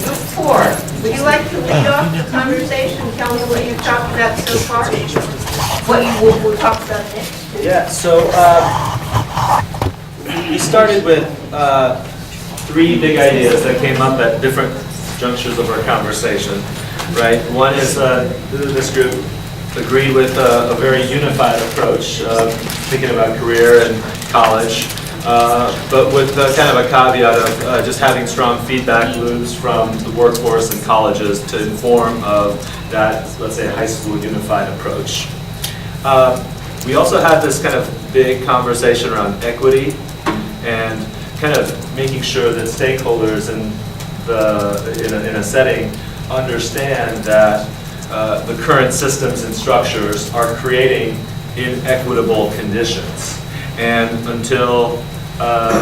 Four, would you like to lead off the conversation? Tell me what you've talked about so far? What you will talk about next? Yeah, so we started with three big ideas that came up at different junctures of our conversation, right? One is this group agreed with a very unified approach, thinking about career and college, but with kind of a caveat of just having strong feedback loops from the workforce and colleges to inform of that, let's say, high school unified approach. We also had this kind of big conversation around equity and kind of making sure that stakeholders in a setting understand that the current systems and structures are creating inequitable conditions. And until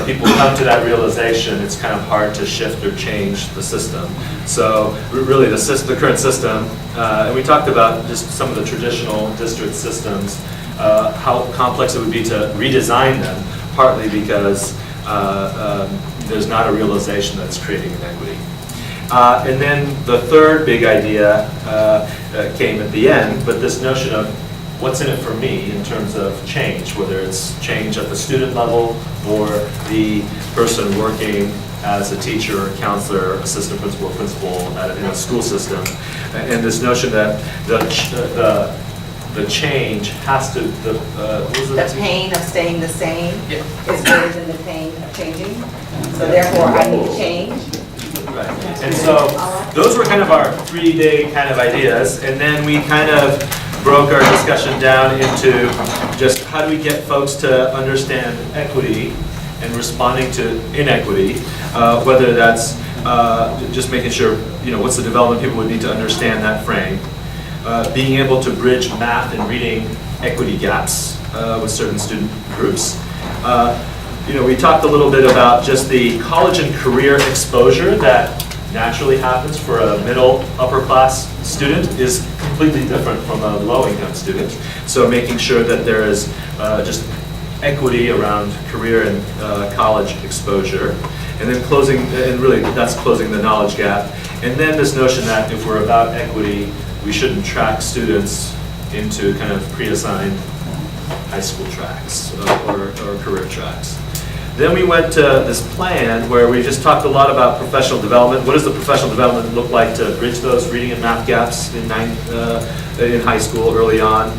people come to that realization, it's kind of hard to shift or change the system. So really the current system, and we talked about just some of the traditional district systems, how complex it would be to redesign them, partly because there's not a realization that it's creating inequity. And then the third big idea came at the end, but this notion of what's in it for me in terms of change, whether it's change at the student level or the person working as a teacher, counselor, assistant principal, principal in a school system, and this notion that the change has to, the pain of staying the same Yeah. is greater than the pain of changing. So therefore, I need to change. Right. And so those were kind of our 3 big kind of ideas, and then we kind of broke our discussion down into just how do we get folks to understand equity and responding to inequity, whether that's just making sure, what's the development people would need to understand that frame, being able to bridge math and reading equity gaps with certain student groups. We talked a little bit about just the college and career exposure that naturally happens for a middle, upper class student is completely different from a low income student. So making sure that there is just equity around career and college exposure. And then really that's closing the knowledge gap. And then this notion that if we're about equity, we shouldn't track students into kind of pre-assigned high school tracks or career tracks. Then we went to this plan where we just talked a lot about professional development. What does the professional development look like to bridge those reading and math gaps in high school early on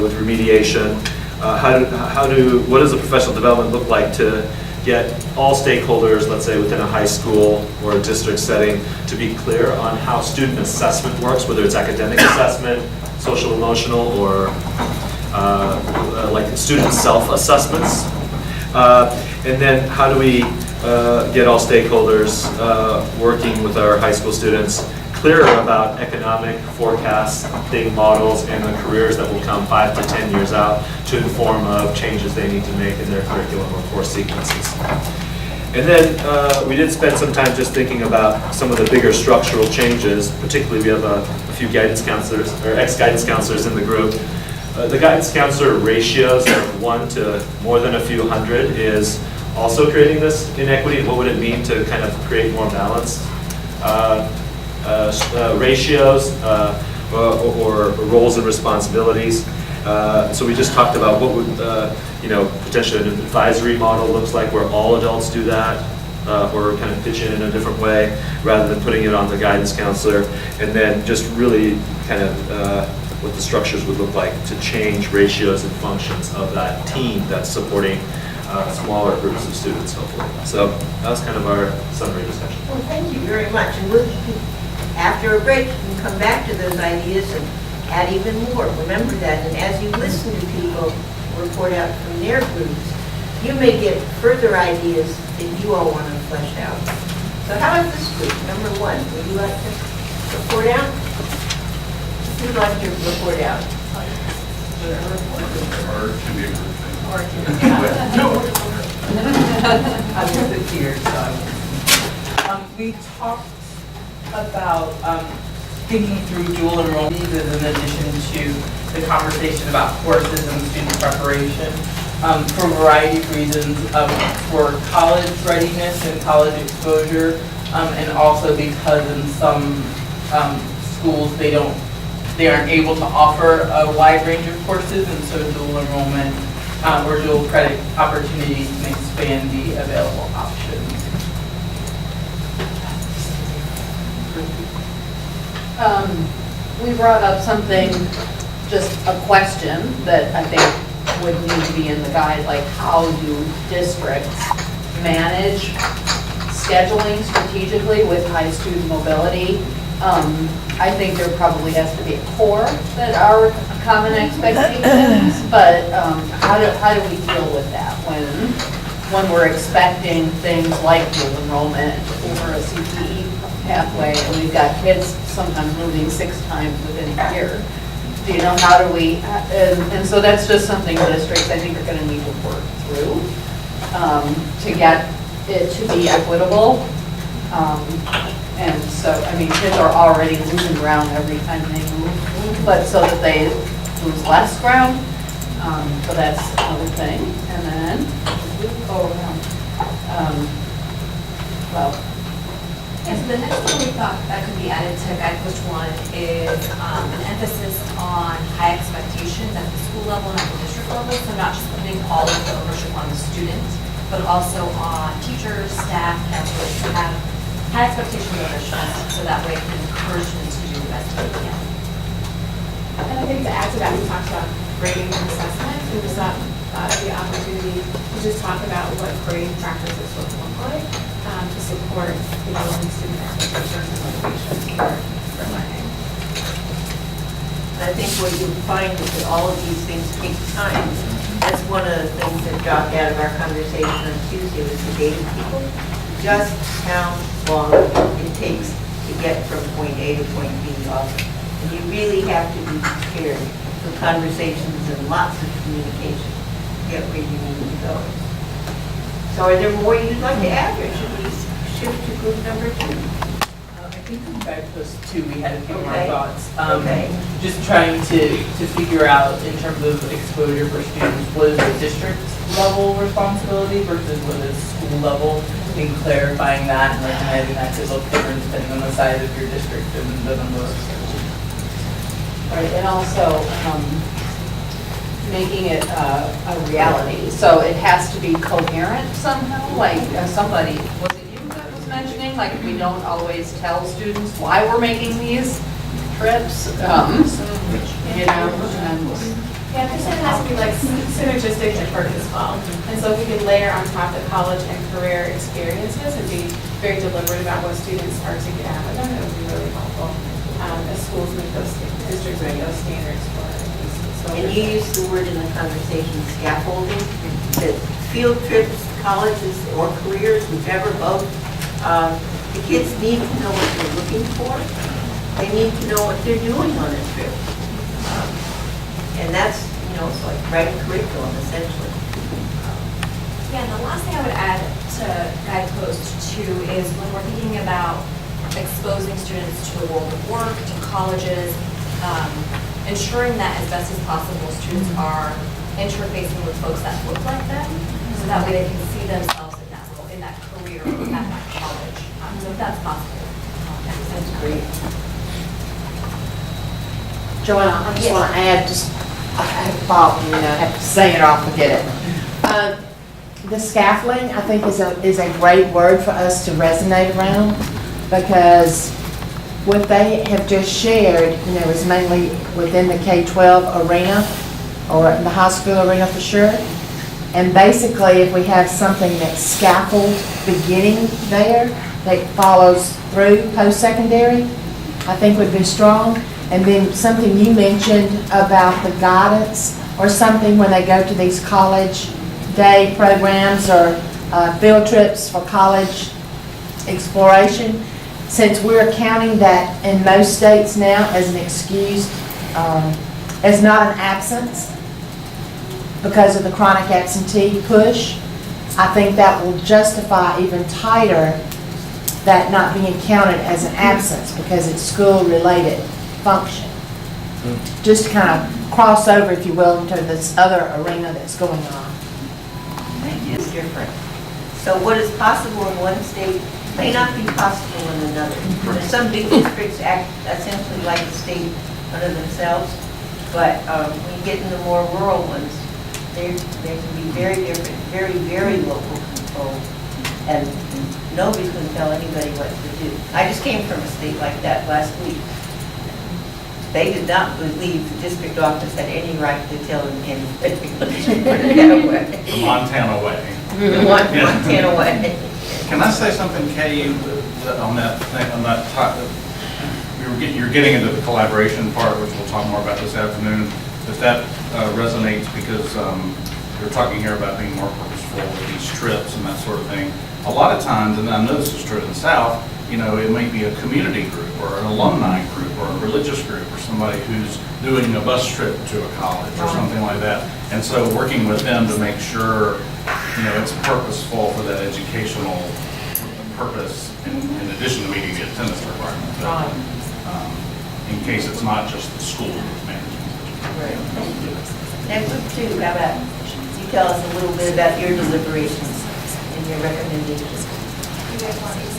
with remediation? What does the professional development look like to get all stakeholders, let's say within a high school or a district setting, to be clear on how student assessment works, whether it's academic assessment, social emotional, or like student self-assessments. And then how do we get all stakeholders working with our high school students clearer about economic forecasting models and the careers that will come 5 to 10 years out to inform of changes they need to make in their curriculum or course sequences. And then we did spend some time just thinking about some of the bigger structural changes. Particularly, we have a few guidance counselors or ex-guidance counselors in the group. The guidance counselor ratios of 1 to more than a few hundred is also creating this inequity. What would it mean to kind of create more balanced ratios or roles and responsibilities? So we just talked about what would potentially an advisory model looks like, where all adults do that, or kind of pitch in a different way, rather than putting it on the guidance counselor, and then just really kind of what the structures would look like to change ratios and functions of that team that's supporting smaller groups of students, hopefully. So that was kind of our summary discussion. Well, thank you very much. And after a break, you can come back to those ideas and add even more. Remember that. And as you listen to people report out from their groups, you may get further ideas that you all want to flesh out. So how about this group? Number 1, would you like to report out? Who'd like to report out? Or it can be a group thing. I'm just a tear, so. We talked about thinking through dual enrollment in addition to the conversation about courses and student preparation for a variety of reasons. For college readiness and college exposure, And also because in some schools, they aren't able to offer a wide range of courses, and so dual enrollment or dual credit opportunities can expand the available options. We brought up something, just a question that I think would need to be in the guide, like how do districts manage scheduling strategically with high student mobility? I think there probably has to be a core that are common expectations, but how do we deal with that when we're expecting things like dual enrollment or a CTE pathway, and we've got kids sometimes moving 6 times within a year? Do you know, how do we, and so that's just something districts I think are going to need to work through to get it to be equitable. And so, I mean, kids are already losing ground every time they move, but so that they lose less ground. So that's another thing. And then we go around. Well, Yes, the next one we thought that could be added to guidepost 1 is an emphasis on high expectations at the school level and at the district level. So not just putting all of the ownership on the student, but also on teachers, staff, counselors to have high expectations of their students, so that way it can encourage them to do the best they can. And I think to add to that, we talked about grading and assessment, and just the opportunity to just talk about what grading practices would look like to support developing student expectations and motivations for learning. I think what you'll find is that all of these things take time. That's one of the things that dropped out of our conversation on Tuesday was the data people. Just how long it takes to get from point A to point B often. And you really have to be prepared for conversations and lots of communication to get where you need to go. So are there more you'd like to add, or should we shift to group number 2? I think in guidepost 2, we had a few more Okay. thoughts. Okay. Just trying to figure out in terms of exposure for students, what is the district level responsibility versus what is school level? I think clarifying that and recognizing that could look different depending on the size of your district and the number of schools. right, and also making it a reality. So it has to be coherent somehow, like somebody, was it you that was mentioning, like we don't always tell students why we're making these trips, you know, and Yeah, I think it has to be like synergistic at work as well. And so if we can layer on top the college and career experiences and be very deliberate about what students are to get out of them, it would be really helpful as schools make those, districts make those standards for it. And you used the word in the conversation, scaffolding, that field trips, colleges, or careers, whichever, both, the kids need to know what they're looking for. They need to know what they're doing on a trip. And that's, it's like writing curriculum, essentially. Yeah, and the last thing I would add to guidepost 2 is when we're thinking about exposing students to the world of work, to colleges, ensuring that as best as possible, students are interfacing with folks that look like them, so that way they can see themselves in that role, in that career, at that college. So if that's possible. That's great. Joanna, I just want to add, I have a problem, I have to say it or I'll forget it. The scaffolding, I think, is a great word for us to resonate around, because what they have just shared, is mainly within the K-12 arena, or the high school arena for sure. And basically, if we have something that's scaffold beginning there, that follows through post-secondary, I think would be strong. And then something you mentioned about the guidance, or something when they go to these college day programs or field trips for college exploration. Since we're counting that in most states now as an excuse, as not an absence because of the chronic absentee push, I think that will justify even tighter that not being counted as an absence because it's school-related function. Just to kind of cross over, if you will, into this other arena that's going on. It is different. So what is possible in one state may not be possible in another. Some big districts act essentially like the state under themselves, but when you get into more rural ones, they can be very different, very, very local control, and nobody's going to tell anybody what to do. I just came from a state like that last week. They did not believe the district office had any right to tell them anything. The Montana way. The Montana way. Can I say something, Kay, on that thing, on that topic? You're getting into the collaboration part, which we'll talk more about this afternoon. If that resonates, because you're talking here about being more purposeful with these trips and that sort of thing. A lot of times, and I know this is true in the South, it may be a community group or an alumni group or a religious group or somebody who's doing a bus trip to a college or something like that. And so working with them to make sure, it's purposeful for that educational purpose in addition to meeting the attendance requirement. But, in case it's not just the school management. Right. Next group two, how about you tell us a little bit about your deliberations and your recommendations. You guys want me to?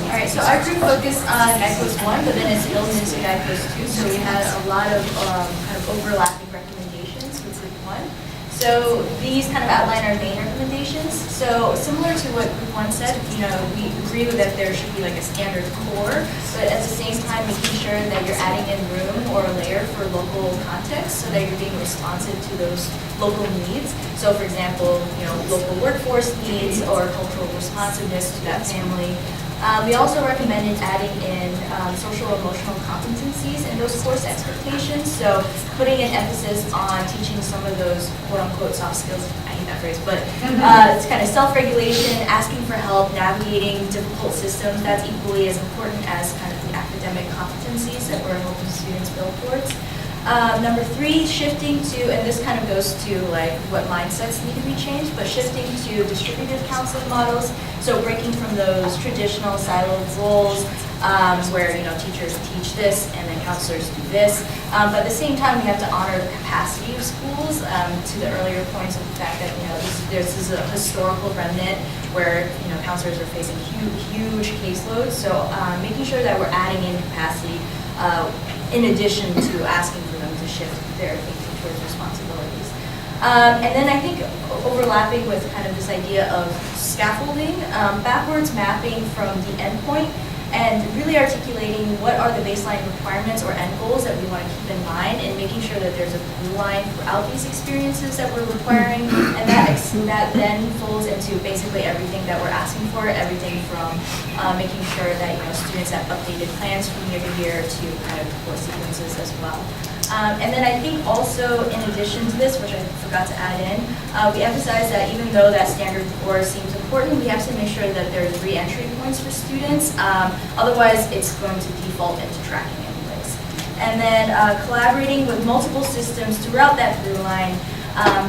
All right, so our group focused on Guidepost 1, but then it's built into Guidepost 2, so we had a lot of kind of overlapping recommendations with group 1. So these kind of outline our main recommendations. So similar to what group 1 said, we agree that there should be like a standard core, but at the same time making sure that you're adding in room or a layer for local context so that you're being responsive to those local needs. So for example, local workforce needs or cultural responsiveness to that family. We also recommended adding in social emotional competencies in those course expectations. So putting an emphasis on teaching some of those quote unquote soft skills, I hate that phrase, but it's kind of self-regulation, asking for help, navigating difficult systems. That's equally as important as kind of the academic competencies that we're helping students build towards. Number 3, shifting to, and this kind of goes to like what mindsets need to be changed, but shifting to distributed counseling models. So breaking from those traditional siloed roles where teachers teach this and then counselors do this. But at the same time, we have to honor the capacity of schools to the earlier points of the fact that this is a historical remnant where counselors are facing huge caseloads. So making sure that we're adding in capacity in addition to asking for them to shift their thinking towards responsibilities. And then I think overlapping with kind of this idea of scaffolding, backwards mapping from the endpoint and really articulating what are the baseline requirements or end goals that we want to keep in mind and making sure that there's a through line throughout these experiences that we're requiring, and that then folds into basically everything that we're asking for, everything from making sure that students have updated plans from year to year to kind of course sequences as well. And then I think also in addition to this, which I forgot to add in, we emphasize that even though that standard core seems important, we have to make sure that there's re-entry points for students. Otherwise, it's going to default into tracking anyways. And then collaborating with multiple systems throughout that through line.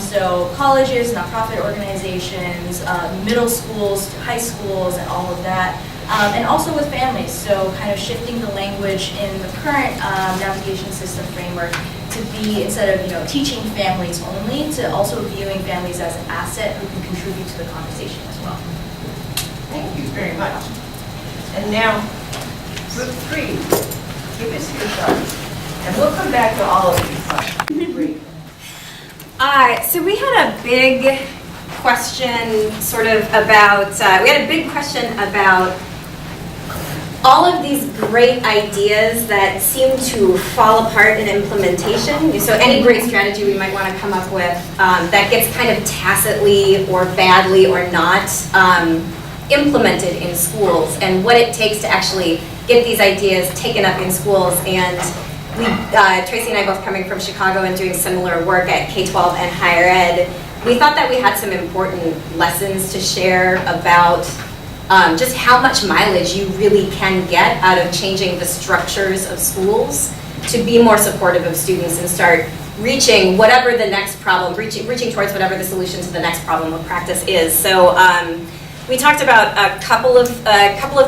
So colleges, nonprofit organizations, middle schools, high schools, and all of that. And also with families, so kind of shifting the language in the current navigation system framework to be, instead of teaching families only, to also viewing families as an asset who can contribute to the conversation as well. Thank you very much. And now, group 3, give us your thoughts. And we'll come back to all of these thoughts. So we had a big question about all of these great ideas that seem to fall apart in implementation. So any great strategy we might want to come up with that gets kind of tacitly or badly or not implemented in schools, and what it takes to actually get these ideas taken up in schools. And we, Tracy and I both coming from Chicago and doing similar work at K-12 and higher ed, we thought that we had some important lessons to share about just how much mileage you really can get out of changing the structures of schools to be more supportive of students and start reaching whatever the next problem, reaching towards whatever the solution to the next problem of practice is. So we talked about a couple of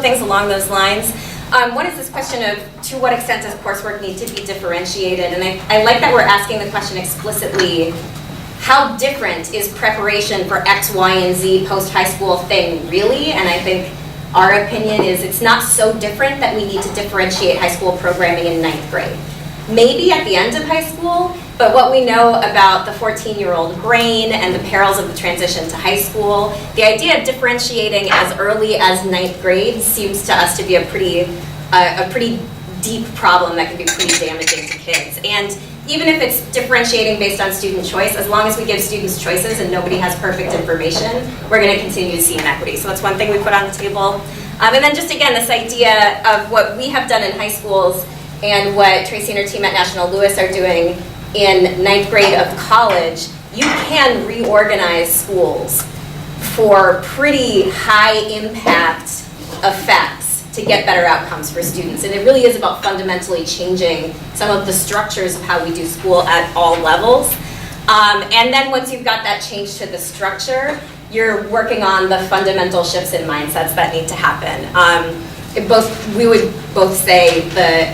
things along those lines. One is this question of to what extent does coursework need to be differentiated? And I like that we're asking the question explicitly, how different is preparation for X, Y, and Z post-high school thing really? And I think our opinion is it's not so different that we need to differentiate high school programming in 9th grade. Maybe at the end of high school, but what we know about the 14-year-old brain and the perils of the transition to high school, the idea of differentiating as early as 9th grade seems to us to be a pretty deep problem that can be pretty damaging to kids. And even if it's differentiating based on student choice, as long as we give students choices and nobody has perfect information, we're going to continue to see inequity. So that's one thing we put on the table. And then just again, this idea of what we have done in high schools and what Tracy and her team at National Louis are doing in 9th grade of college, you can reorganize schools for pretty high impact effects to get better outcomes for students. And it really is about fundamentally changing some of the structures of how we do school at all levels. And then once you've got that change to the structure, you're working on the fundamental shifts in mindsets that need to happen. We would both say the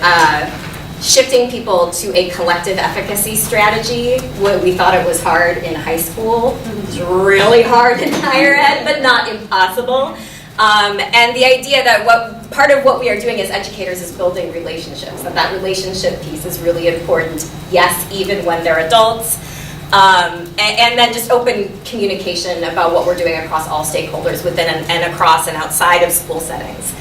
shifting people to a collective efficacy strategy, we thought it was hard in high school. It's really hard in higher ed, but not impossible. And the idea that part of what we are doing as educators is building relationships, that relationship piece is really important, yes, even when they're adults. And then just open communication about what we're doing across all stakeholders within and across and outside of school settings.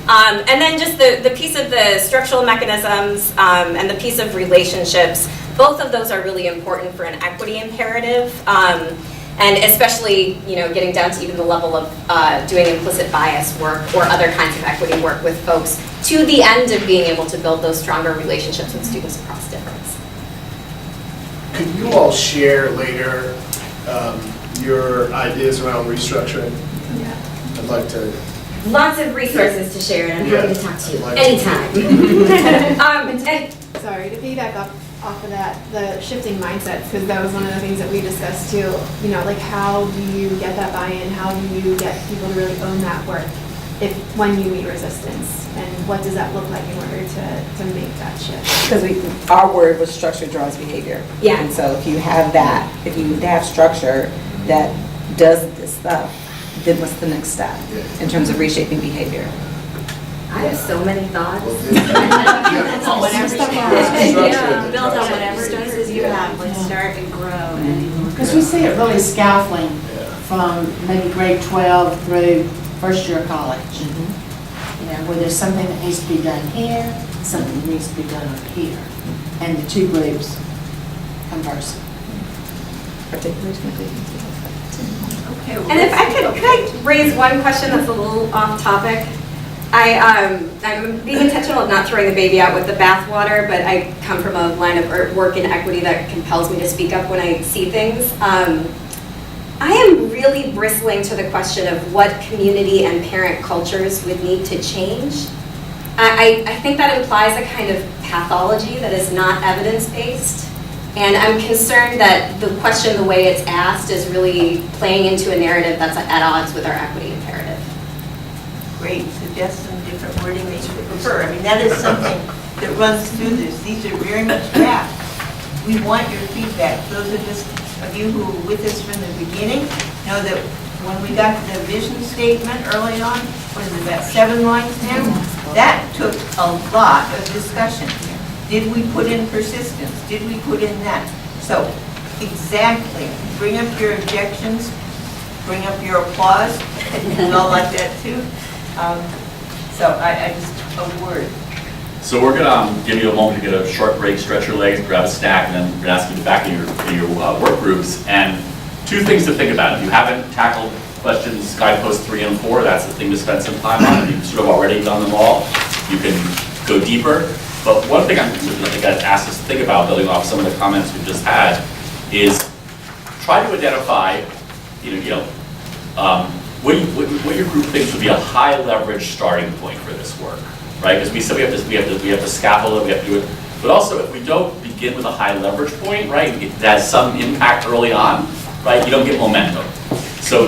And then just the piece of the structural mechanisms and the piece of relationships, both of those are really important for an equity imperative. And especially, getting down to even the level of doing implicit bias work or other kinds of equity work with folks to the end of being able to build those stronger relationships with students across difference. Could you all share later your ideas around restructuring? Yeah. I'd like to. Lots of resources to share, and I'm happy to talk to you anytime. Sorry, to piggyback off of that, the shifting mindsets, because that was one of the things that we discussed too. Like how do you get that buy-in? How do you get people to really own that work when you meet resistance? And what does that look like in order to make that shift? Because our word was structure draws behavior. Yeah. And so if you have that, if you have structure that does this stuff, then what's the next step in terms of reshaping behavior? I have so many thoughts. Build on whatever spaces you have, like start and grow. Because we see it really scaffolding from maybe grade 12 through first year of college. Where there's something that needs to be done here, something that needs to be done up here. And the two groups converse. And if I could I raise one question that's a little off topic? I'm being intentional of not throwing the baby out with the bathwater, but I come from a line of work in equity that compels me to speak up when I see things. I am really bristling to the question of what community and parent cultures would need to change. I think that implies a kind of pathology that is not evidence-based. And I'm concerned that the question, the way it's asked, is really playing into a narrative that's at odds with our equity imperative. Great, suggest some different wording that you prefer. I mean, that is something that runs through this. These are very much drafts. We want your feedback. Those of you who were with us from the beginning know that when we got to the vision statement early on, what is it, about 7 lines now? That took a lot of discussion. Did we put in persistence? Did we put in that? So, exactly. Bring up your objections, bring up your applause. We all like that too. So I just, a word. So we're going to give you a moment to get a short break, stretch your legs, grab a snack, and then we're going to ask you to back in your work groups. And 2 things to think about. If you haven't tackled questions, guideposts 3 and 4, that's the thing to spend some time on. If you've sort of already done them all, you can go deeper. But one thing I think I'd ask us to think about, building off some of the comments we've just had, is try to identify, what your group thinks would be a high leverage starting point for this work, right? Because we said we have to scaffold it, we have to do it. But also, if we don't begin with a high leverage point, right, it has some impact early on, right? You don't get momentum. So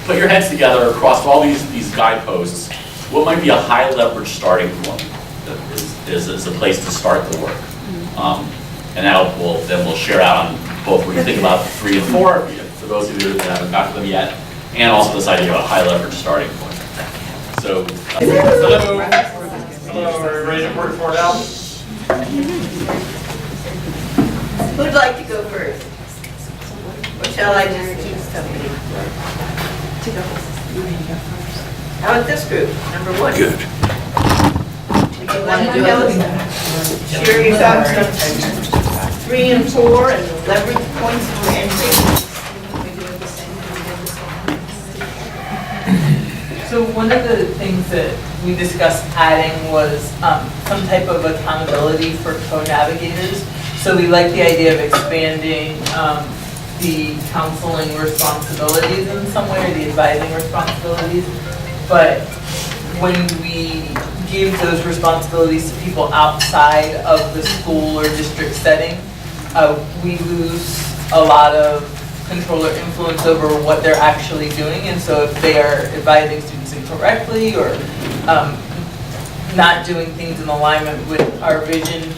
put your heads together across all these guideposts. what might be a high leverage starting point that is a place to start the work. And then we'll share out on both what you think about 3 and 4, for those of you that haven't got to them yet, and also this idea of a high leverage starting point. So, hello, are you ready to report out? Who'd like to go first? Or shall I just do somebody? How about this group, number 1? Good. Share your thoughts on 3 and 4 and the leverage points for entry. So one of the things that we discussed adding was some type of accountability for co-navigators. So we like the idea of expanding the counseling responsibilities in some way, or the advising responsibilities. But when we give those responsibilities to people outside of the school or district setting, we lose a lot of control or influence over what they're actually doing. And so if they are advising students incorrectly or not doing things in alignment with our vision,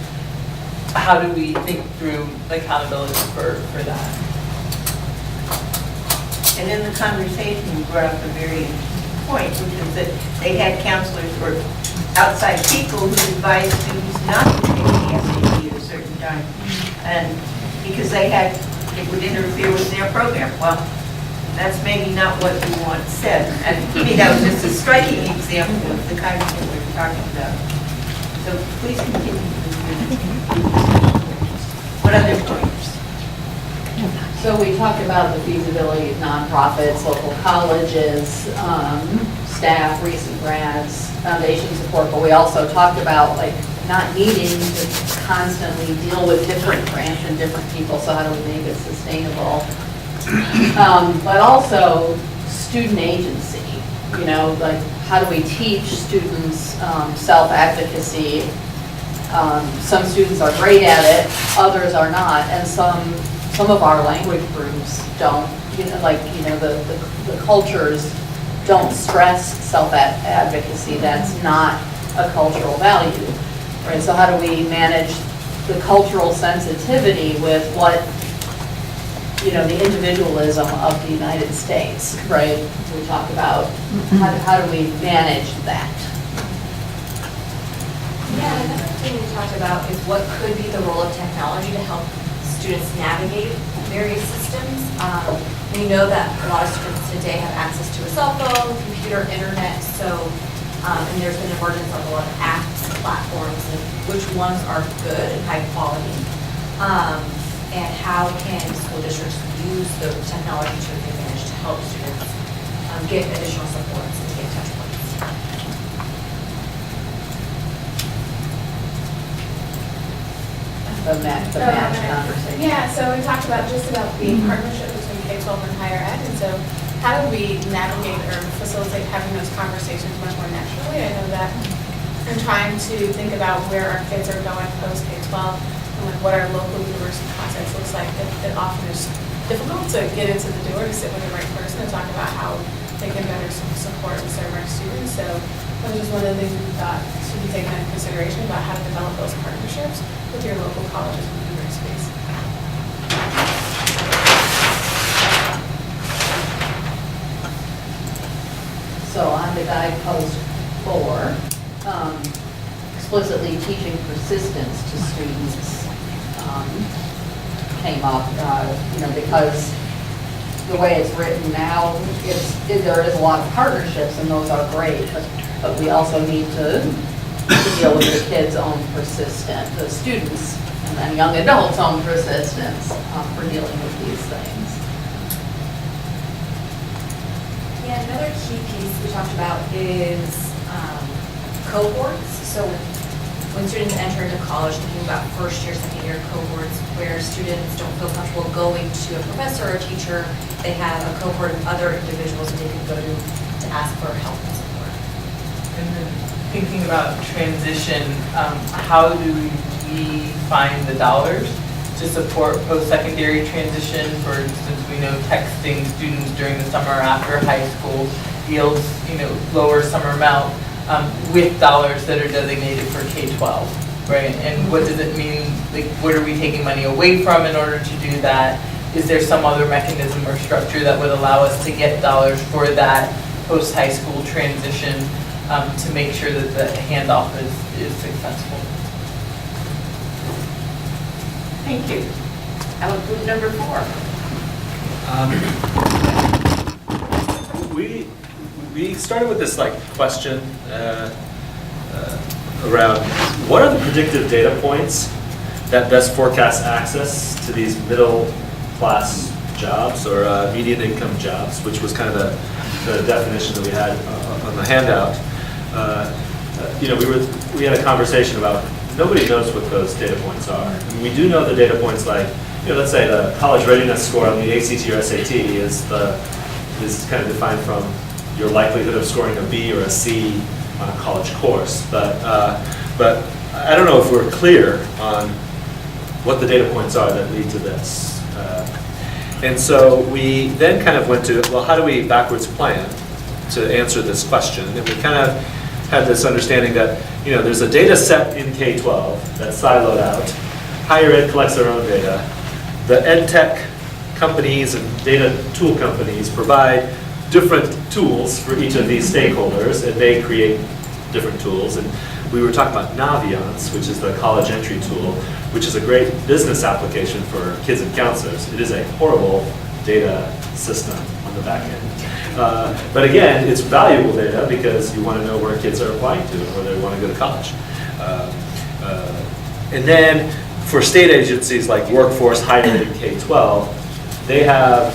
how do we think through accountability for that? And in the conversation, you brought up a very interesting point, which is that they had counselors or outside people who advised students not to take the SAT at a certain time. And because it would interfere with their program. Well, that's maybe not what we want said. And to me, that was just a striking example of the kind of thing we're talking about. So please continue. What other points? So we talked about the feasibility of nonprofits, local colleges, staff, recent grads, foundation support, but we also talked about like not needing to constantly deal with different grants and different people, so how do we make it sustainable? But also student agency, like how do we teach students self-advocacy? Some students are great at it, others are not, and some of our language groups don't, the cultures don't stress self-advocacy. That's not a cultural value, right? So how do we manage the cultural sensitivity with what, the individualism of the United States, right? We talk about how do we manage that? Yeah, another thing we talked about is what could be the role of technology to help students navigate various systems. We know that a lot of students today have access to a cell phone, computer, internet, so, and there's been emergence of a lot of apps, platforms, and which ones are good and high quality. And how can school districts use the technology to their advantage to help students get additional supports and get touch points. The match conversation. Yeah, so we talked about the partnership between K-12 and higher ed, and so how do we navigate or facilitate having those conversations much more naturally? I know that I'm trying to think about where our kids are going post K-12 and like what our local university context looks like. It often is difficult to get into the door to sit with the right person and talk about how they can better support and serve our students. So that was just one of the things we thought should be taken into consideration about how to develop those partnerships with your local colleges and universities. So on the guidepost 4, explicitly teaching persistence to students came up, because the way it's written now, there is a lot of partnerships and those are great, but we also need to deal with the kids' own persistence, the students and then young adults' own persistence for dealing with these things. Yeah, another key piece we talked about is cohorts. So when students enter into college, thinking about first year, second year cohorts where students don't feel comfortable going to a professor or a teacher, they have a cohort of other individuals that they can go to ask for help and support. And then thinking about transition, how do we find the dollars to support post-secondary transition? For instance, we know texting students during the summer after high school yields, lower summer melt. with dollars that are designated for K-12, right? And what does it mean, like, what are we taking money away from in order to do that? Is there some other mechanism or structure that would allow us to get dollars for that post-high school transition to make sure that the handoff is successful? Thank you. How about group number 4? We started with this like question around what are the predictive data points that best forecast access to these middle class jobs or median income jobs, which was kind of the definition that we had on the handout. We had a conversation about nobody knows what those data points are. I mean, we do know the data points like, let's say the college readiness score on the ACT or SAT is kind of defined from your likelihood of scoring a B or a C on a college course. But I don't know if we're clear on what the data points are that lead to this. And so we then kind of went to, well, how do we backwards plan to answer this question? And we kind of had this understanding that, there's a data set in K-12 that's siloed out. Higher ed collects their own data. The ed tech companies and data tool companies provide different tools for each of these stakeholders, and they create different tools. And we were talking about Naviance, which is the college entry tool, which is a great business application for kids and counselors. It is a horrible data system on the back end. But again, it's valuable data because you want to know where kids are applying to and where they want to go to college. And then for state agencies like Workforce, Higher Ed, and K-12, they have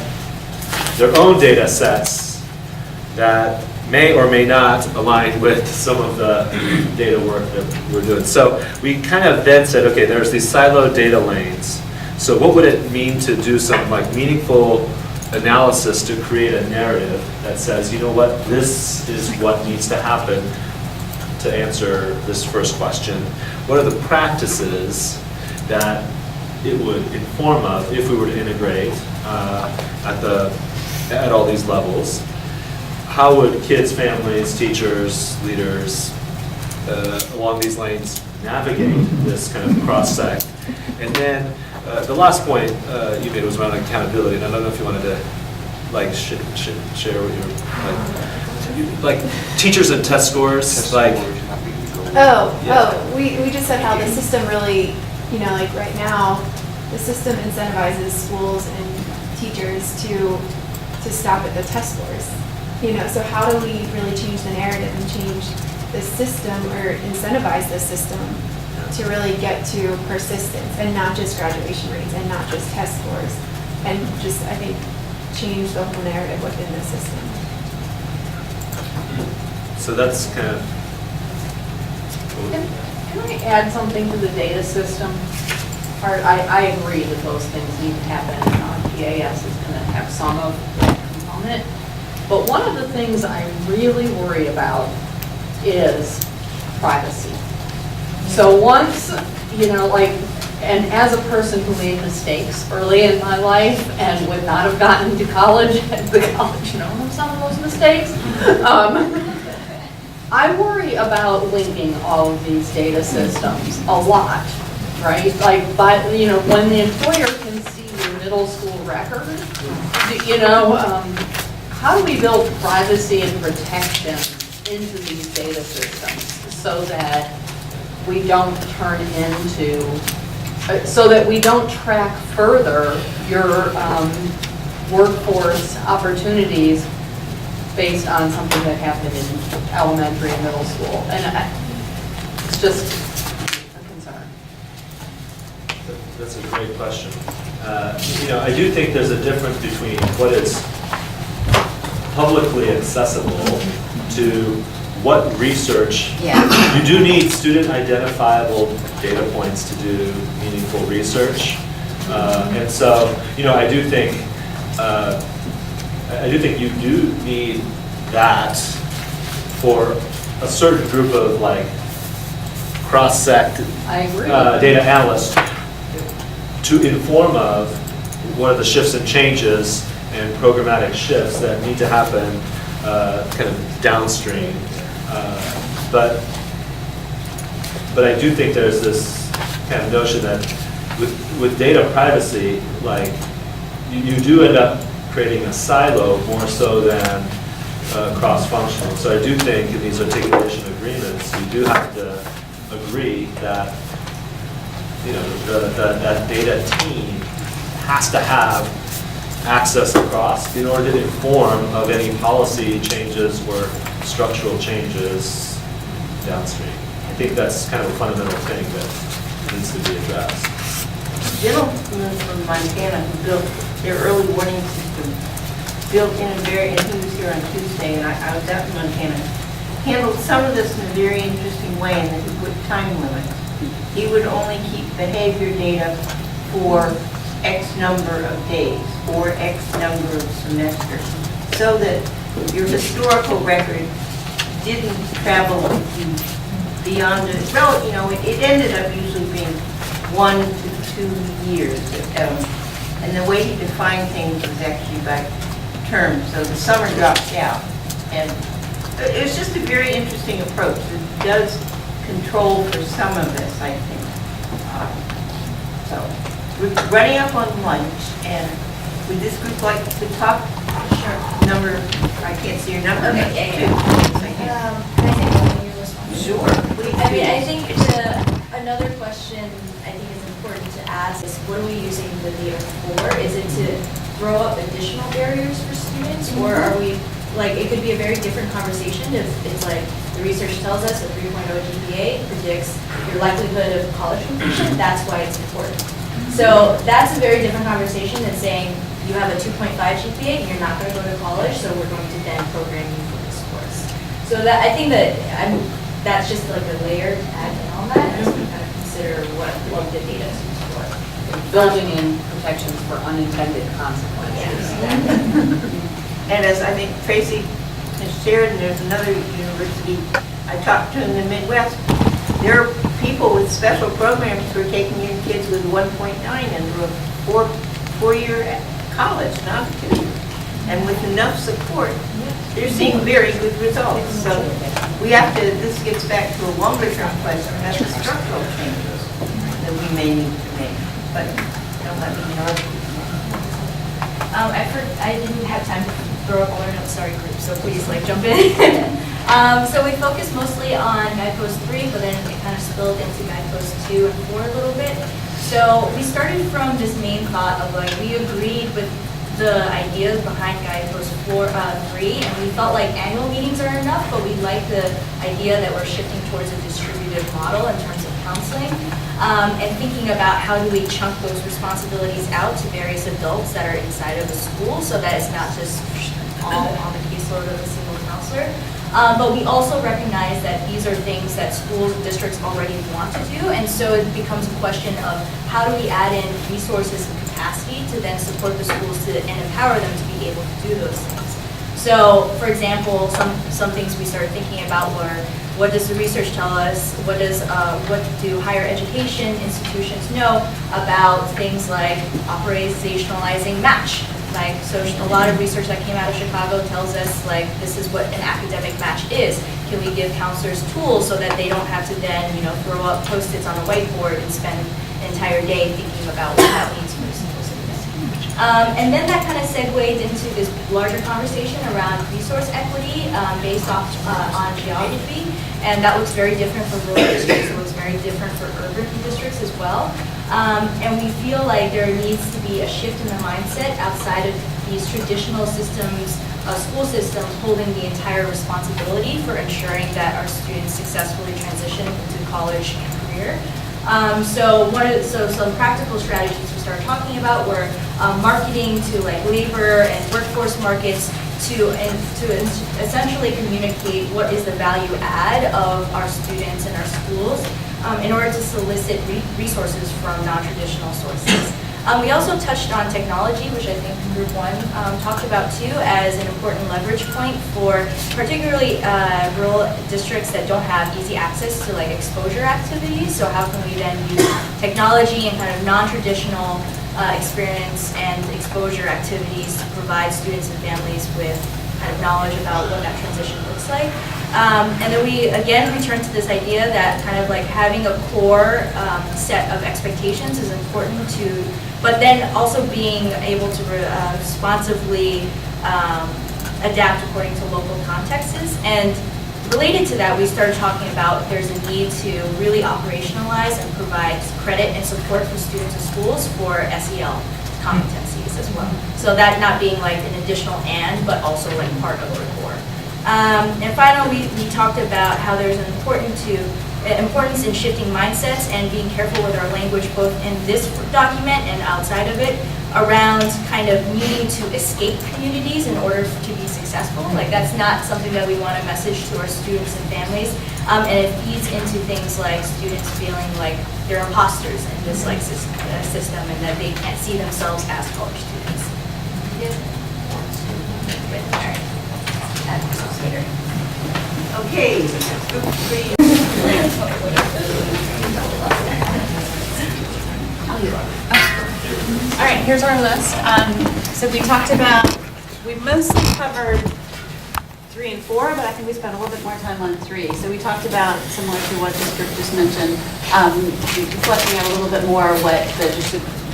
their own data sets that may or may not align with some of the data work that we're doing. So we kind of then said, okay, there's these siloed data lanes. So what would it mean to do some like meaningful analysis to create a narrative that says, you know what, this is what needs to happen to answer this first question. What are the practices that it would inform of if we were to integrate at all these levels? How would kids, families, teachers, leaders along these lanes navigate this kind of cross-sect? And then the last point you made was around accountability, and I don't know if you wanted to like share what you were like teachers and test scores, like. We just said how the system really, like right now, the system incentivizes schools and teachers to stop at the test scores. So how do we really change the narrative and change the system or incentivize the system to really get to persistence and not just graduation rates and not just test scores and just, I think, change the whole narrative within the system. So that's kind of. Can I add something to the data system part? I agree that those things need to happen. PAS is going to have some of that component. But one of the things I really worry about is privacy. So once, and as a person who made mistakes early in my life and would not have gotten to college, the college known some of those mistakes, I worry about linking all of these data systems a lot, right? When the employer can see your middle school record, how do we build privacy and protection into these data systems so that we don't so that we don't track further your workforce opportunities based on something that happened in elementary and middle school? And it's just a concern. That's a great question. I do think there's a difference between what is publicly accessible to what research. Yeah. You do need student identifiable data points to do meaningful research. And so, I do think you do need that for a certain group of cross-sect I agree. Data analysts to inform of what are the shifts and changes and programmatic shifts that need to happen kind of downstream. But I do think there's this kind of notion that with data privacy, like, you do end up creating a silo more so than cross-functional. So I do think in these articulation agreements, you do have to agree that, you know, that data team has to have access across in order to inform of any policy changes or structural changes downstream. I think that's kind of a fundamental thing that needs to be addressed. Gentleman from Montana who built their early warning system, built in a very, and he was here on Tuesday, and I was out in Montana, handled some of this in a very interesting way, in that he put time limits. He would only keep behavior data for X number of days, or X number of semesters, so that your historical record didn't travel with you beyond it. Well, you know, it ended up usually being 1 to 2 years. And the way he defined things was actually by term, so the summer dropped out. And it was just a very interesting approach. It does control for some of this, I think. So we're running up on lunch, and would this group like to talk? Sure. Number, I can't see your number. Okay, yeah. Can I say one of your responses? Sure, please. I mean, I think another question I think is important to ask is, what are we using the data for? Is it to throw up additional barriers for students, or are we, like, it could be a very different conversation if it's like, the research tells us a 3.0 GPA predicts your likelihood of college completion, that's why it's important. So that's a very different conversation than saying, you have a 2.5 GPA and you're not going to go to college, so we're going to then program you for this course. So that, I think that that's just like a layer to add on that as we kind of consider what the data is used for. Building in protections for unintended consequences. And as I think Tracy has shared, and there's another university I talked to in the Midwest, there are people with special programs who are taking in kids with 1.9 into a four-year college, not 2. And with enough support, they're seeing very good results. So we have to, this gets back to a longer-term question, that's the structural changes that we may need to make. But don't let me interrupt you. I didn't have time to throw up all our notes, sorry group, so please like jump in. So we focused mostly on guidepost 3, but then it kind of spilled into guidepost 2 and 4 a little bit. So we started from this main thought of like, we agreed with the ideas behind guidepost 3, and we felt like annual meetings are enough, but we like the idea that we're shifting towards a distributed model in terms of counseling, and thinking about how do we chunk those responsibilities out to various adults that are inside of the school, so that it's not just all on the caseload of a single counselor. But we also recognize that these are things that schools and districts already want to do, and so it becomes a question of how do we add in resources and capacity to then support the schools and empower them to be able to do those things. So, for example, some things we started thinking about were, what does the research tell us? What do higher education institutions know about things like operationalizing match? Like, so a lot of research that came out of Chicago tells us, like, this is what an academic match is. Can we give counselors tools so that they don't have to then, you know, throw up Post-its on a whiteboard and spend an entire day thinking about what that means for schools? And then that kind of segued into this larger conversation around resource equity based off on geography. And that looks very different for rural districts. It looks very different for urban districts as well. And we feel like there needs to be a shift in the mindset outside of these traditional systems, school systems holding the entire responsibility for ensuring that our students successfully transition into college and career. So some practical strategies we started talking about were marketing to like labor and workforce markets to essentially communicate what is the value add of our students and our schools in order to solicit resources from non-traditional sources. We also touched on technology, which I think Group 1 talked about too, as an important leverage point for particularly rural districts that don't have easy access to like exposure activities. So how can we then use technology and kind of non-traditional experience and exposure activities to provide students and families with kind of knowledge about what that transition looks like. And then we again return to this idea that kind of like having a core set of expectations is important to, but then also being able to responsively adapt according to local contexts. And related to that, we started talking about there's a need to really operationalize and provide credit and support for students and schools for SEL competencies as well. So that not being like an additional and, but also like part of the core. And finally, we talked about how there's an importance in shifting mindsets and being careful with our language both in this document and outside of it around kind of needing to escape communities in order to be successful. Like that's not something that we want to message to our students and families. And it feeds into things like students feeling like they're imposters in this like system and that they can't see themselves as college students. Okay. All right, here's our list. So we talked about, we mostly covered 3 and 4, but I think we spent a little bit more time on 3. So we talked about, similar to what District just mentioned, fleshing out a little bit more what the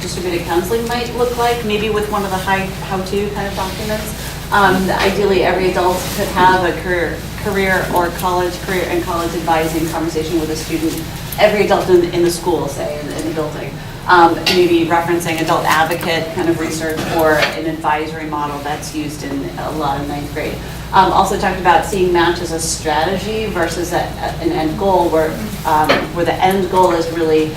distributed counseling might look like, maybe with one of the how-to kind of documents. Ideally, every adult could have a career and college advising conversation with a student. Every adult in the school, say, in the building. Maybe referencing adult advocate kind of research or an advisory model that's used in a lot of 9th grade. Also talked about seeing match as a strategy versus an end goal where the end goal is really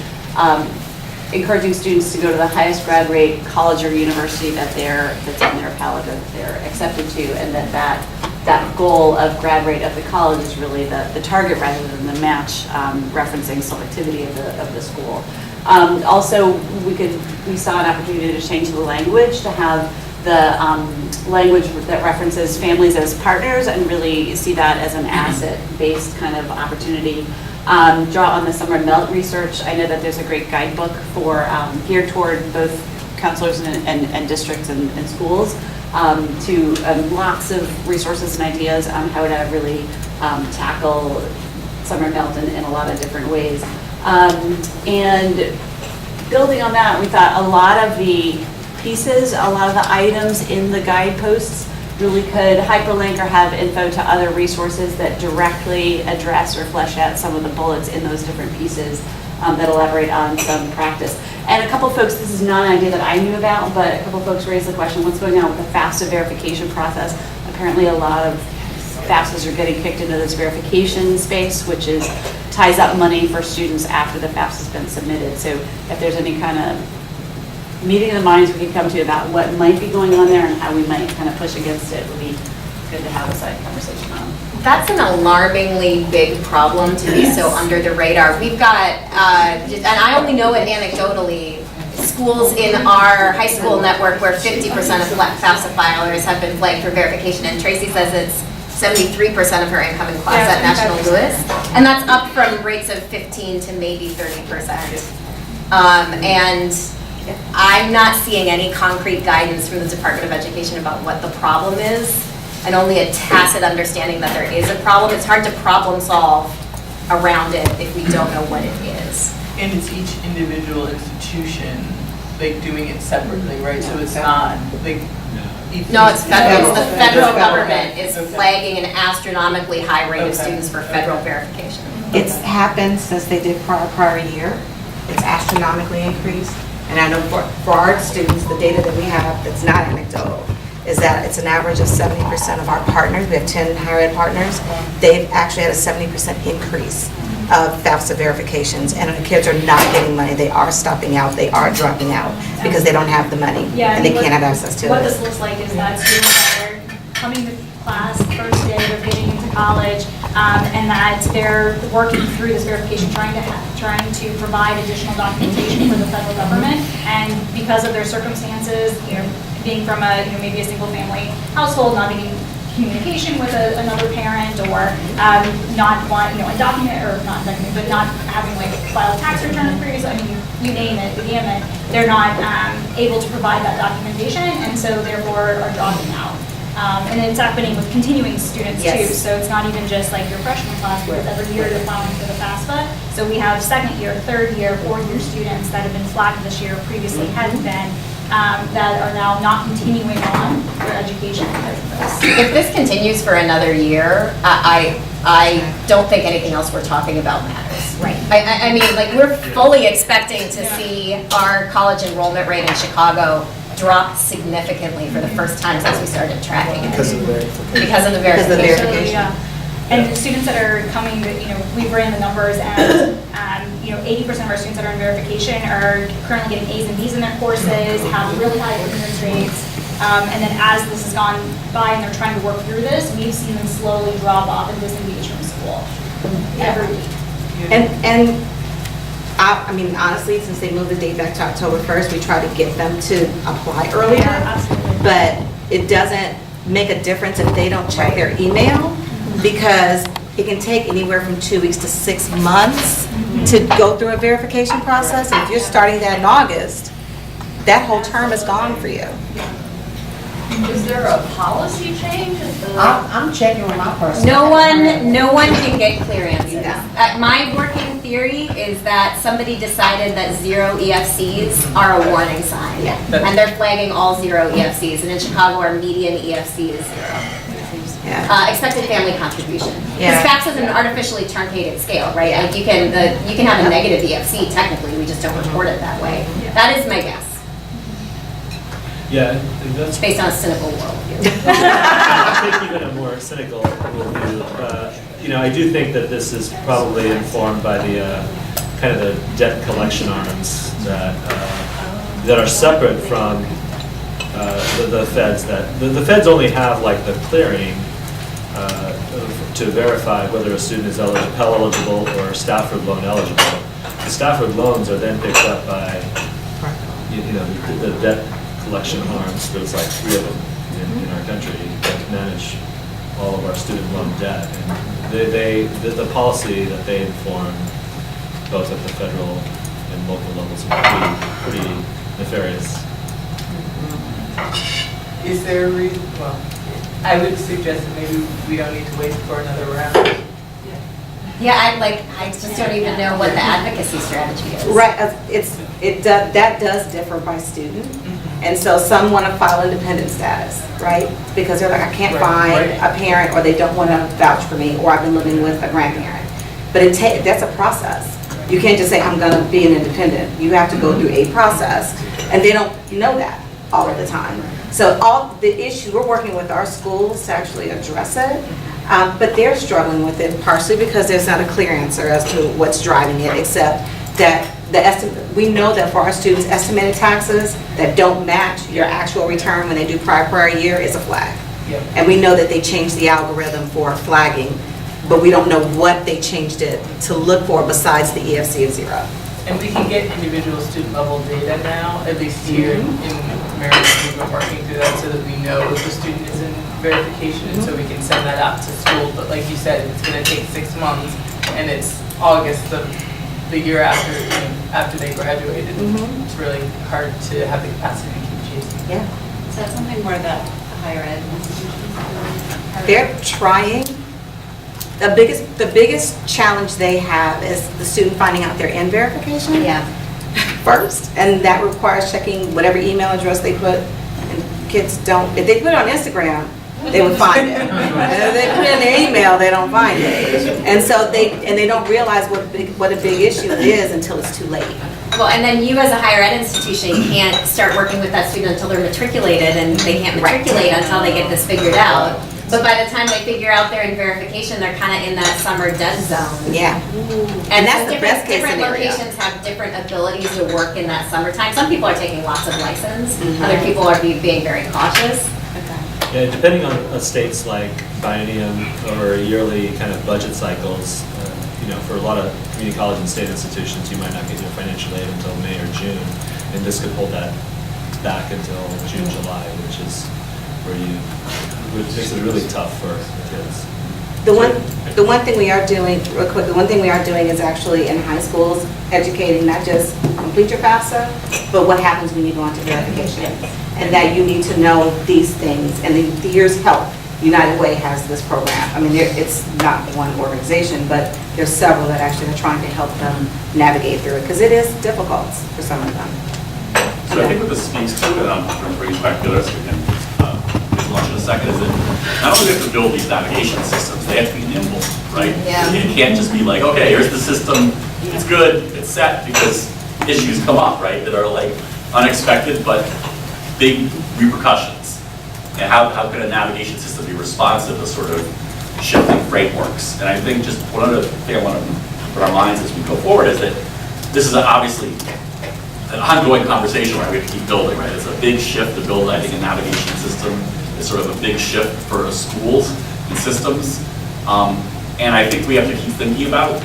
encouraging students to go to the highest grad rate college or university that's in their palette that they're accepted to, and that goal of grad rate of the college is really the target rather than the match, referencing selectivity of the school. Also, we saw an opportunity to change the language to have the language that references families as partners and really see that as an asset-based kind of opportunity. Draw on the Summer Melt research. I know that there's a great guidebook for geared toward both counselors and districts and schools to lots of resources and ideas on how to really tackle Summer Melt in a lot of different ways. And building on that, we thought a lot of the pieces, a lot of the items in the guideposts really could hyperlink or have info to other resources that directly address or flesh out some of the bullets in those different pieces that elaborate on some practice. And a couple folks, this is not an idea that I knew about, but a couple folks raised the question, what's going on with the FAFSA verification process? Apparently a lot of FAFSAs are getting kicked into this verification space, which ties up money for students after the FAFSA has been submitted. So if there's any kind of meeting of the minds we can come to about what might be going on there and how we might kind of push against it would be good to have a side conversation on. That's an alarmingly big problem to be so under the radar. We've got, and I only know it anecdotally, schools in our high school network where 50% of FAFSA filers have been flagged for verification, and Tracy says it's 73% of her incoming class at National Louis, and that's up from rates of 15 to maybe 30%. And I'm not seeing any concrete guidance from the Department of Education about what the problem is, and only a tacit understanding that there is a problem. It's hard to problem solve around it if we don't know what it is. And it's each individual institution, like, doing it separately, right? So it's not, like... No, it's federal. It's the federal government is flagging an astronomically high rate of students for federal verification. It's happened since they did prior year. It's astronomically increased. And I know for our students, the data that we have that's not anecdotal is that it's an average of 70% of our partners. We have 10 higher ed partners. They've actually had a 70% increase of FAFSA verifications, and the kids are not getting money. They are stopping out. They are dropping out because they don't have the money and they can't have access to it. What this looks like is that students are coming to class the first day, they're getting into college, and that they're working through this verification, trying to provide additional documentation for the federal government, and because of their circumstances, being from maybe a single family household, not being communication with another parent, or not having filed tax returns previously. I mean, you name it, the gamut. They're not able to provide that documentation, and so therefore are dropping out. And it's happening with continuing students too. Yes. So it's not even just like your freshman class, where every year you're plowing for the FAFSA. So we have second year, third year, fourth year students that have been flagged this year, previously hadn't been, that are now not continuing on their education because of this. If this continues for another year, I don't think anything else we're talking about matters. Right. I mean, like, we're fully expecting to see our college enrollment rate in Chicago drop significantly for the first time since we started tracking it. Because of verification. Because of the Because of the verification. verification. Yeah. And the students that are coming, we've ran the numbers and, 80% of our students that are in verification are currently getting A's and B's in their courses, have really high attendance rates. And then as this has gone by and they're trying to work through this, we've seen them slowly drop off and disengage from school every week. And I mean, honestly, since they moved the date back to October 1st, we try to get them to apply earlier. Yeah, absolutely. But it doesn't make a difference if they don't check their email, because it can take anywhere from 2 weeks to 6 months to go through a verification process. And if you're starting that in August, that whole term is gone for you. Is there a policy change? I'm checking with my personal. No one can get clearance. My working theory is that somebody decided that 0 EFCs are a warning sign. And they're flagging all 0 EFCs. And in Chicago, our median EFC is 0. Yeah. Expected family contribution. Because Yeah. FAFSA is an artificially truncated scale, right? Like you can have a negative EFC technically, we just don't report it that way. That is my guess, Yeah, and that's based on a cynical world. I think even a more cynical view. I do think that this is probably informed by the kind of the debt collection arms that are separate from the feds. The feds only have like the clearing to verify whether a student is eligible or Stafford loan eligible. The Stafford loans are then picked up by the debt collection arms. There's like 3 of them in our country that manage all of our student loan debt. And the policy that they inform both at the federal and local levels are pretty nefarious. Is there a reason, well, I would suggest that maybe we don't need to wait for another round. Yeah, I just don't even know what the advocacy strategy is. Right, that does differ by student. And so some want to file independent status, right? Because they're like, I can't find a parent, or they don't want to vouch for me, or I've been living with a grandparent. But that's a process. You can't just say, I'm going to be an independent. You have to go through a process. And they don't know that all of the time. So all the issue, we're working with our schools to actually address it. But they're struggling with it partially because there's not a clear answer as to what's driving it, except that we know that for our students, estimated taxes that don't match your actual return when they do prior year is a flag. Yep. And we know that they changed the algorithm for flagging, but we don't know what they changed it to look for besides the EFC of 0. And we can get individual student level data now, at least here in Maryland, we've been working through that so that we know if the student is in verification, and so we can send that out to school. But like you said, it's gonna take 6 months, and it's August, the year after they graduated. It's really hard to have the capacity to keep chasing. Yeah. So that's something more that higher ed institutions. They're trying. The biggest challenge they have is the student finding out they're in verification. Yeah. First, and that requires checking whatever email address they put. And kids don't, if they put it on Instagram, they would find it. And if they put it in their email, they don't find it. And so they don't realize what a big issue it is until it's too late. Well, and then you as a higher ed institution can't start working with that student until they're matriculated, and they can't matriculate until they get this figured out. But by the time they figure out they're in verification, they're kind of in that summer dead zone. Yeah. And that's so the best case different scenario. locations have different abilities to work in that summertime. Some people are taking lots of license. Other people are being very cautious. Yeah, depending on states like biennium or yearly kind of budget cycles, for a lot of community college and state institutions, you might not get your financial aid until May or June, and this could hold that back until June, July, which makes it really tough for kids. The one thing we are doing, real quick, is actually in high schools, educating not just complete your FAFSA, but what happens when you go into verification. and that you need to know these things, and here's help. United Way has this program. I mean, it's not one organization, but there's several that actually are trying to help them navigate through it, because it is difficult for some of them. So I think what this speaks to, and I'm going to bring you back to this, we can get to lunch in a second, is that not only do we have to build these navigation systems, they have to be nimble, right? Yeah. It can't just be like, okay, here's the system, it's good, it's set, because issues come up, right, that are like unexpected, but big repercussions. And how can a navigation system be responsive to sort of shifting frameworks? And I think just one other thing I want to put our minds as we go forward is that this is obviously an ongoing conversation where we have to keep building, right? It's a big shift to build, I think, a navigation system. It's sort of a big shift for schools and systems. And I think we have to keep thinking about,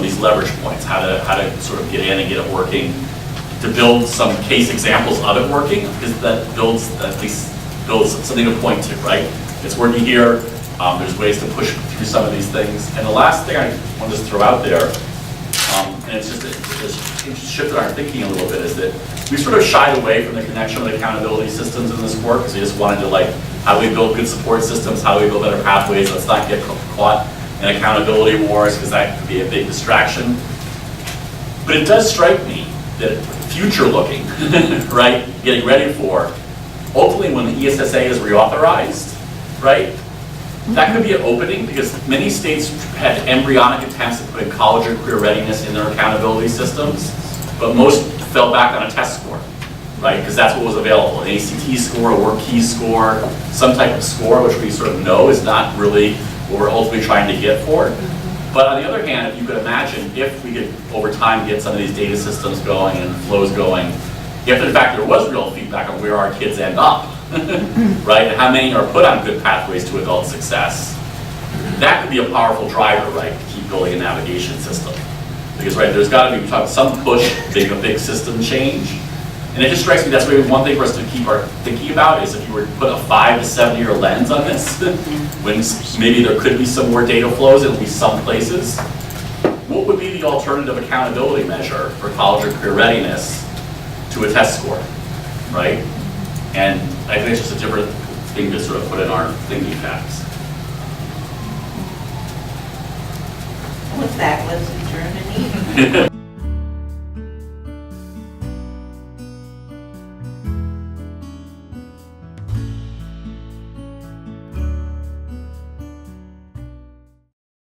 these leverage points, how to sort of get in and get it working, to build some case examples of it working, because that at least builds something to point to, right? It's working here. There's ways to push through some of these things. And the last thing I want to just throw out there, and it's just shifted our thinking a little bit, is that we sort of shied away from the connection with accountability systems in this work, because we just wanted to how do we build good support systems, how do we build better pathways, let's not get caught in accountability wars, because that could be a big distraction. But it does strike me that future looking, right, getting ready for, ultimately when the ESSA is reauthorized, right, that could be an opening, because many states had embryonic attempts to put in college or career readiness in their accountability systems, but most fell back on a test score, right, because that's what was available, an ACT score, a work key score, some type of score, which we sort of know is not really what we're ultimately trying to get for. But on the other hand, if you could imagine, if we could, over time, get some of these data systems going and flows going, if in fact there was real feedback on where our kids end up, right, and how many are put on good pathways to adult success, that could be a powerful driver, right, to keep building a navigation system. Because, right, there's got to be some push, a big system change. And it just strikes me that's maybe one thing for us to keep our thinking about is if you were to put a 5 to 7 year lens on this, when maybe there could be some more data flows in at least some places, what would be the alternative accountability measure for college or career readiness to a test score, right? And I think it's just a different thing to sort of put in our thinking caps. With that, let's adjourn and eat.